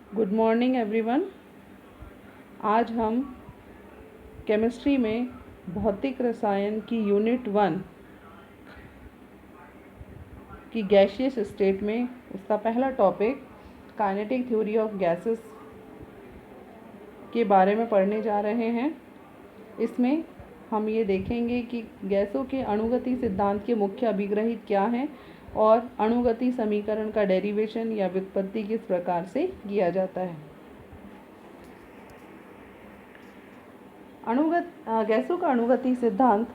Good morning everyone. आज हम chemistry में भौतिक रसायन की यूनिट 1 की गैसियस स्टेट में उसका पहला topic kinetic theory of gases के बारे में पढ़ने जा रहे हैं। इसमें हम ये देखेंगे कि गैसों के अणुगति सिद्धांत के मुख्य अभिग्रहित क्या हैं और अणुगति समीकरण का डेरिवेशन या व्युत्पत्ति किस प्रकार से किया जाता है। गैसों का अणुगति सिद्धांत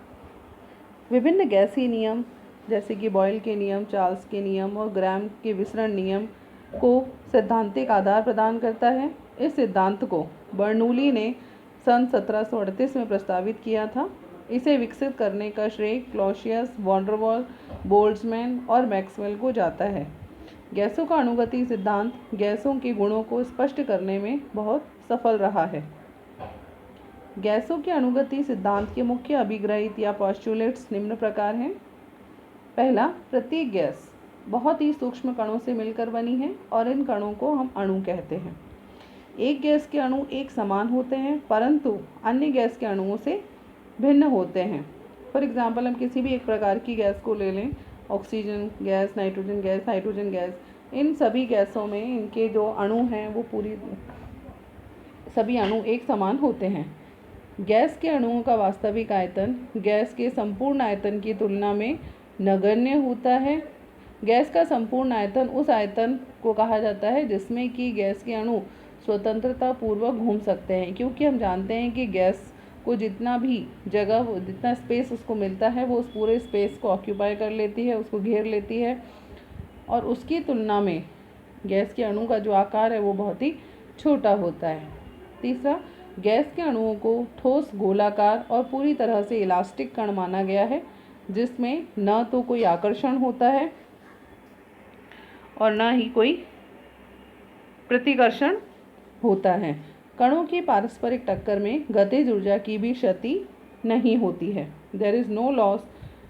विभिन्न गैसीय नियम जैसे कि बॉयल के नियम, चार्ल्स के नियम और ग्राम के विसरण नियम को सैद्धांतिक आधार प्रदान करता है। इस सिद्धांत को बर्नौली ने सन 1738 में प्रस्तावित किया था। इसे विकसित करने का श्रेय Clausius, von der Waals, Boltzmann और मैक्सवेल को जाता है। गैसों का अणुगति सिद्धांत गैसों के गुणों को स्पष्ट करने में बहुत सफल रहा है। गैसों के अणुगति सिद्धांत के मुख्य अभिग्रहित या पोस्टुलेट्स निम्न प्रकार हैं। पहला, प्रत्येक गैस बहुत ही सूक्ष्म कणों से मिलकर बनी है और इन कणों को हम अणु कहते हैं। एक गैस के अणु एक समान होते हैं परंतु अन्य गैस के अणुओं से भिन्न होते हैं। फॉर एग्जाम्पल, हम किसी भी एक प्रकार की गैस को ले लें, oxygen gas, nitrogen gas, hydrogen gas. इन सभी गैसों में इनके जो अणु हैं वो सभी अणु एक समान होते हैं। गैस के अणुओं का वास्तविक आयतन गैस के संपूर्ण आयतन की तुलना में नगण्य होता है। गैस का संपूर्ण आयतन उस आयतन को कहा जाता है जिसमें कि गैस के अणु स्वतंत्रता पूर्वक घूम सकते हैं, क्योंकि हम जानते हैं कि गैस को जितना भी जगह, जितना स्पेस उसको मिलता है वो उस पूरे स्पेस को ऑक्यूपाई कर लेती है, उसको घेर लेती है और उसकी तुलना में गैस के अणु का जो आकार है वो बहुत ही छोटा होता है। तीसरा, गैस के अणुओं को ठोस, गोलाकार और पूरी तरह से इलास्टिक कण माना गया है, जिसमें न तो कोई आकर्षण होता है और न ही कोई प्रतिकर्षण होता है। कणों की पारस्परिक टक्कर में गतिज ऊर्जा की भी क्षति नहीं होती है। There is no loss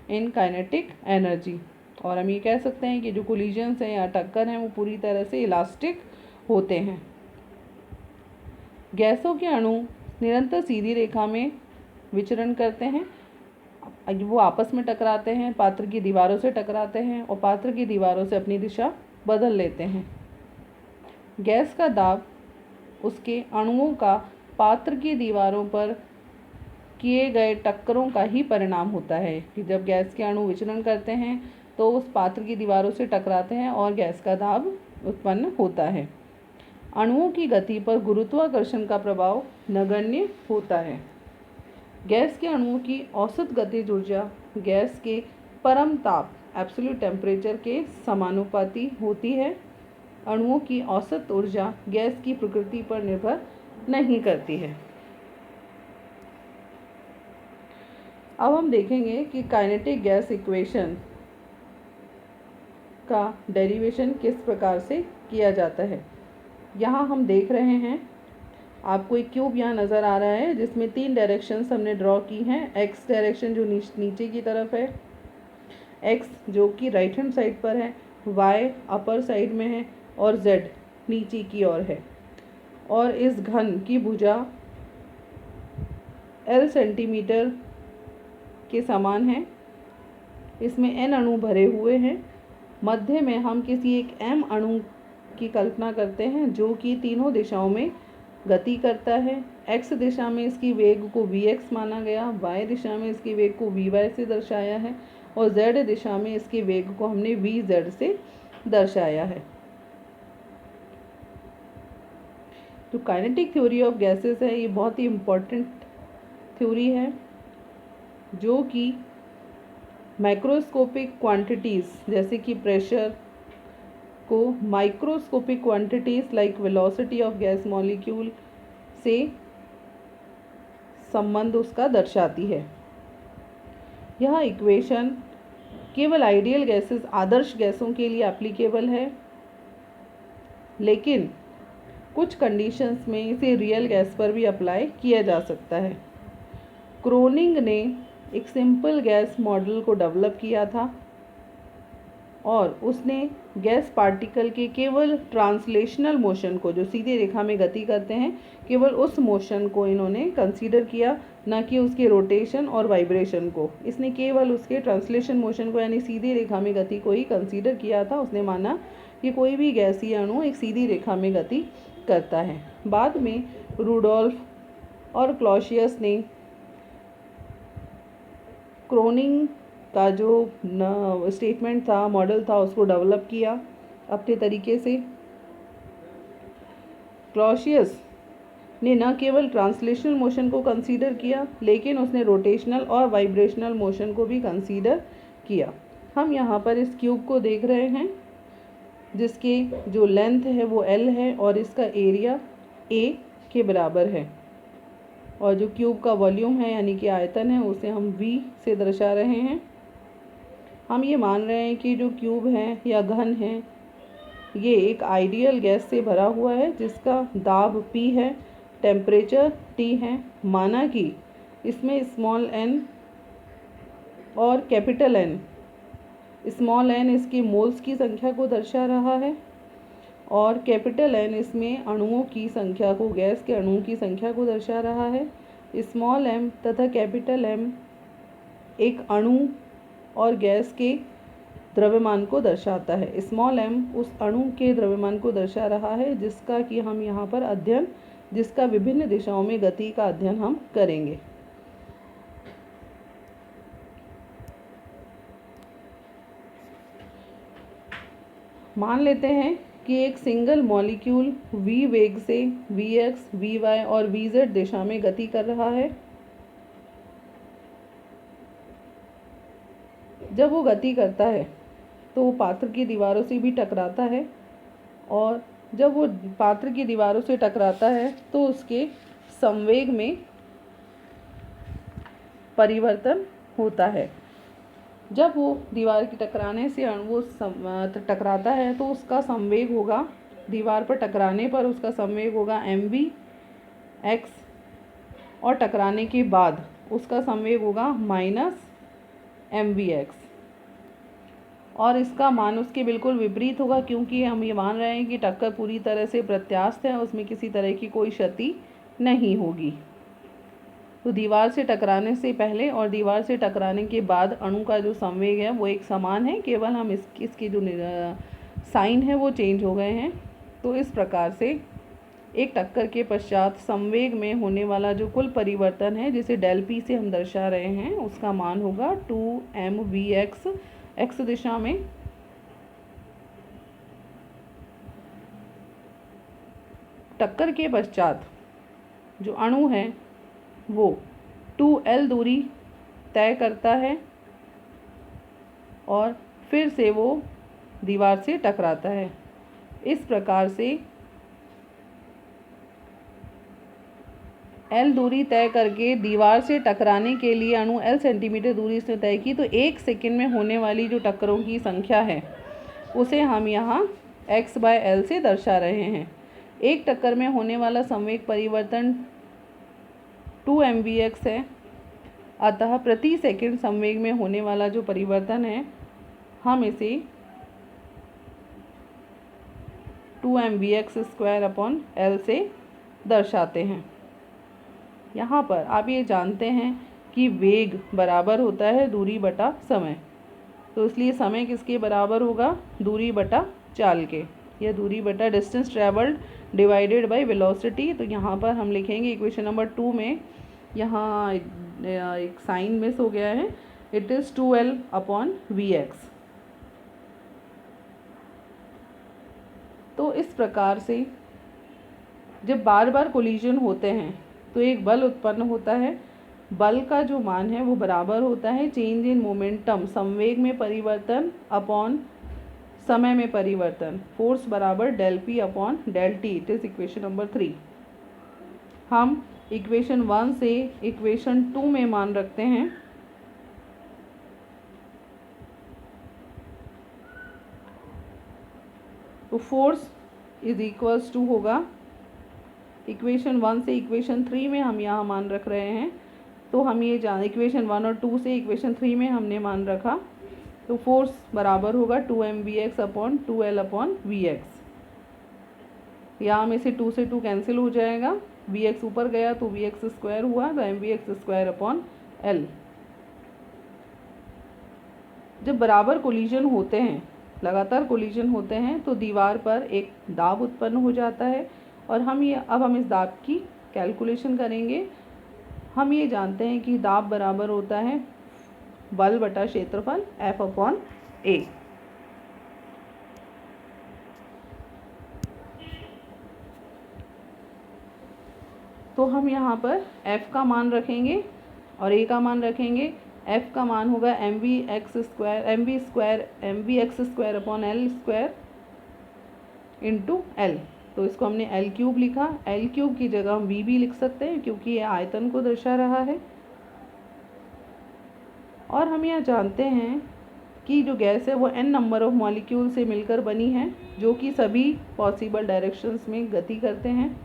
in kinetic energy. और हम ये कह सकते हैं कि जो कोलिजन्स हैं या टक्कर हैं वो पूरी तरह से इलास्टिक होते हैं। गैसों के अणु निरंतर सीधी रेखा में विचरण करते हैं। वो आपस में टकराते हैं, पात्र की दीवारों से टकराते हैं और पात्र की दीवारों से अपनी दिशा बदल लेते हैं। गैस का दाब उसके अणुओं का पात्र की दीवारों पर किए गए टक्करों का ही परिणाम होता है कि जब गैस के अणु विचरण करते हैं तो उस पात्र की दीवारों से टकराते हैं और गैस का दाब उत्पन्न होता है। अणुओं की गति पर गुरुत्वाकर्षण का प्रभाव नगण्य होता है। गैस के अणुओं की औसत गतिज ऊर्जा गैस के परम ताप एब्सोल्यूट टेम्परेचर के समानुपाती होती है। अणुओं की औसत ऊर्जा गैस की प्रकृति पर निर्भर नहीं करती है। अब हम देखेंगे कि काइनेटिक गैस इक्वेशन का डेरिवेशन किस प्रकार से किया जाता है। यहाँ हम देख रहे हैं, आपको एक क्यूब यहाँ नज़र आ रहा है जिसमें 3 डायरेक्शंस हमने ड्रॉ की हैं। एक्स डायरेक्शन जो नीचे की तरफ है, एक्स जो कि राइट हैंड साइड पर है, वाई अपर साइड में है और जेड नीचे की ओर है। और इस घन की भुजा L सेंटीमीटर के समान है। इसमें N अणु भरे हुए हैं। मध्य में हम किसी एक M अणु की कल्पना करते हैं जो कि तीनों दिशाओं में गति करता है। x दिशा में इसकी वेग को vx माना गया, y दिशा में इसकी वेग को vy से दर्शाया है और z दिशा में इसके वेग को हमने vz से दर्शाया है। जो काइनेटिक थ्योरी ऑफ गैसेस है ये बहुत ही इम्पोर्टेंट थ्योरी है जो कि माइक्रोस्कोपिक क्वांटिटीज़ जैसे कि प्रेशर को microscopic quantities like velocity of gas molecule से संबंध उसका दर्शाती है। यह इक्वेशन केवल आइडियल गैसेस, आदर्श गैसों के लिए एप्लीकेबल है, लेकिन कुछ कंडीशंस में इसे रियल गैस पर भी अप्लाई किया जा सकता है। क्रोनिंग ने एक सिंपल गैस मॉडल को डेवलप किया था और उसने गैस पार्टिकल के केवल ट्रांसलेशनल मोशन को, जो सीधी रेखा में गति करते हैं, केवल उस मोशन को इन्होंने कंसीडर किया, ना कि उसके रोटेशन और वाइब्रेशन को। इसने केवल उसके ट्रांसलेशन मोशन को यानी सीधी रेखा में गति को ही कंसीडर किया था। उसने माना कि कोई भी गैसीय अणु एक सीधी रेखा में गति करता है। बाद में रुडोल्फ और क्लॉसियस ने क्रोनिंग का जो स्टेटमेंट था, मॉडल था, उसको डेवलप किया अपने तरीके से। क्लॉसियस ने न केवल ट्रांसलेशनल मोशन को कंसीडर किया, लेकिन उसने रोटेशनल और वाइब्रेशनल मोशन को भी कंसीडर किया। हम यहाँ पर इस क्यूब को देख रहे हैं, जिसके जो लेंथ है वो L है और इसका एरिया A के बराबर है, और जो क्यूब का वॉल्यूम है यानी कि आयतन है उसे हम V से दर्शा रहे हैं। हम ये मान रहे हैं कि जो क्यूब है या घन है ये एक आइडियल गैस से भरा हुआ है, जिसका दाब P है, टेम्परेचर T है। माना कि इसमें स्मॉल n और कैपिटल N, स्मॉल n इसके मोल्स की संख्या को दर्शा रहा है और कैपिटल N इसमें अणुओं की संख्या को, गैस के अणुओं की संख्या को दर्शा रहा है। स्मॉल m तथा कैपिटल M एक अणु और गैस के द्रव्यमान को दर्शाता है। स्मॉल m उस अणु के द्रव्यमान को दर्शा रहा है जिसका कि हम यहाँ पर अध्ययन, जिसका विभिन्न दिशाओं में गति का अध्ययन हम करेंगे। मान लेते हैं कि एक सिंगल मॉलिक्यूल v वेग से vx, vy और vz दिशा में गति कर रहा है। जब वो गति करता है तो वो पात्र की दीवारों से भी टकराता है, और जब वो पात्र की दीवारों से टकराता है तो उसके संवेग में परिवर्तन होता है। जब वो दीवार की टकराने से अणु टकराता है तो उसका संवेग होगा, दीवार पर टकराने पर उसका संवेग होगा mvx, और टकराने के बाद उसका संवेग होगा -mvx, और इसका मान उसके बिल्कुल विपरीत होगा, क्योंकि हम ये मान रहे हैं कि टक्कर पूरी तरह से प्रत्यास्थ है, उसमें किसी तरह की कोई क्षति नहीं होगी। तो दीवार से टकराने से पहले और दीवार से टकराने के बाद अणु का जो संवेग है वो एक समान है, केवल हम इसके जो साइन है वो चेंज हो गए हैं। तो इस प्रकार से एक टक्कर के पश्चात संवेग में होने वाला जो कुल परिवर्तन है, जिसे डेल P से हम दर्शा रहे हैं, उसका मान होगा 2mvx x दिशा में। टक्कर के पश्चात जो अणु है वो 2L दूरी तय करता है और फिर से वो दीवार से टकराता है। इस प्रकार से L दूरी तय करके दीवार से टकराने के लिए अणु L सेंटीमीटर दूरी से तय की, तो 1 सेकंड में होने वाली जो टक्करों की संख्या है उसे हम यहाँ x/L से दर्शा रहे हैं। एक टक्कर में होने वाला संवेग परिवर्तन 2mvx है, अतः प्रति सेकंड संवेग में होने वाला जो परिवर्तन है हम इसे 2mvx² L से दर्शाते हैं। यहाँ पर आप ये जानते हैं कि वेग बराबर होता है दूरी बटा समय, तो इसलिए समय किसके बराबर होगा, दूरी बटा चाल के, या दूरी बटा distance travelled divided by velocity. तो यहाँ पर हम लिखेंगे इक्वेशन नंबर 2 में, यहाँ एक साइन मिस हो गया है, इट इज़ 2L/Vx। तो इस प्रकार से जब बार बार कोलिजन होते हैं तो एक बल उत्पन्न होता है। बल का जो मान है वो बराबर होता है चेंज इन मोमेंटम, संवेग में परिवर्तन अपॉन समय में परिवर्तन, फोर्स बराबर डेल P/डेल T। It is equation number 3। हम इक्वेशन 1 से इक्वेशन 2 में मान रखते हैं। तो फोर्स इज इक्वल्स टू होगा, इक्वेशन 1 से इक्वेशन 3 में हम यहाँ मान रख रहे हैं। तो हम ये जान, इक्वेशन 1 और 2 से इक्वेशन 3 में हमने मान रखा तो फोर्स बराबर होगा 2mvx upon 2l upon vx। यहाँ में से 2 से 2 कैंसिल हो जाएगा, vx ऊपर गया तो vx स्क्वायर हुआ, तो mvx स्क्वायर अपॉन l। जब बराबर कोलिजन होते हैं, लगातार कोलिजन होते हैं, तो दीवार पर एक दाब उत्पन्न हो जाता है। और अब हम इस दाब की कैलकुलेशन करेंगे। हम ये जानते हैं कि दाब बराबर होता है बल बटा क्षेत्रफल F अपॉन A। तो हम यहाँ पर F का मान रखेंगे और A का मान रखेंगे। F का मान होगा mvx square upon l square into l। तो इसको हमने l क्यूब लिखा, l क्यूब की जगह हम v भी लिख सकते हैं क्योंकि ये आयतन को दर्शा रहा है। और हम यह जानते हैं कि जो गैस है वो n नंबर ऑफ मॉलिक्यूल से मिलकर बनी है, जो कि सभी पॉसिबल डायरेक्शंस में गति करते हैं।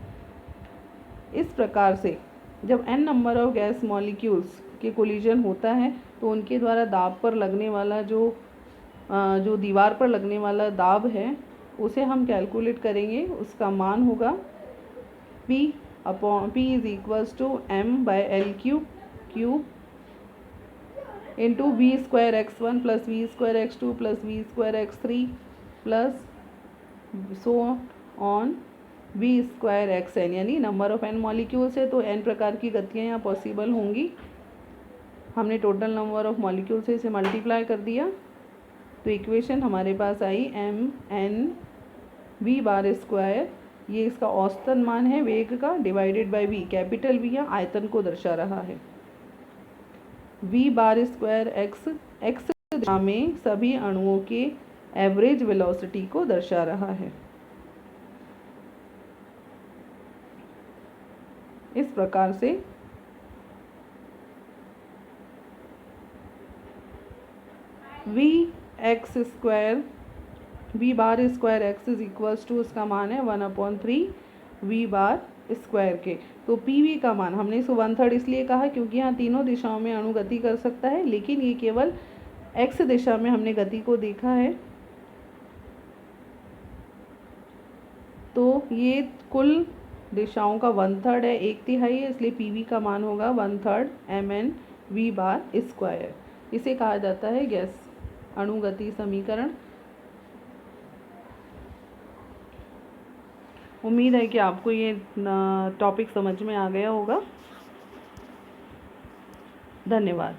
इस प्रकार से जब n number of gas molecules के कोलिजन होता है तो उनके द्वारा दाब पर लगने वाला जो दीवार पर लगने वाला दाब है उसे हम कैलकुलेट करेंगे। उसका मान होगा P is equals to m/l cube into v square x1 plus v square x2 plus v square x3 plus so on v square xn, यानी नंबर ऑफ n मॉलिक्यूल्स है तो n प्रकार की गतियाँ यहाँ पॉसिबल होंगी। हमने टोटल नंबर ऑफ मॉलिक्यूल से इसे मल्टीप्लाई कर दिया तो इक्वेशन हमारे पास आई mn v बार स्क्वायर, ये इसका औसतन मान है वेग का, divided by v, capital V या आयतन को दर्शा रहा है। v बार स्क्वायर x दिशा में सभी अणुओं के एवरेज वेलोसिटी को दर्शा रहा है। इस प्रकार से v bar square x is equals to, उसका मान है 1/3 v बार स्क्वायर के। तो pv का मान, हमने इसको 1/3 इसलिए कहा क्योंकि यहाँ तीनों दिशाओं में अणु गति कर सकता है, लेकिन ये केवल x दिशा में हमने गति को देखा है। तो ये कुल दिशाओं का 1/3 है, 1/3 है, इसलिए pv का मान होगा 1/3 mn v बार स्क्वायर। इसे कहा जाता है गैस अणुगति समीकरण। उम्मीद है कि आपको ये टॉपिक समझ में आ गया होगा। धन्यवाद।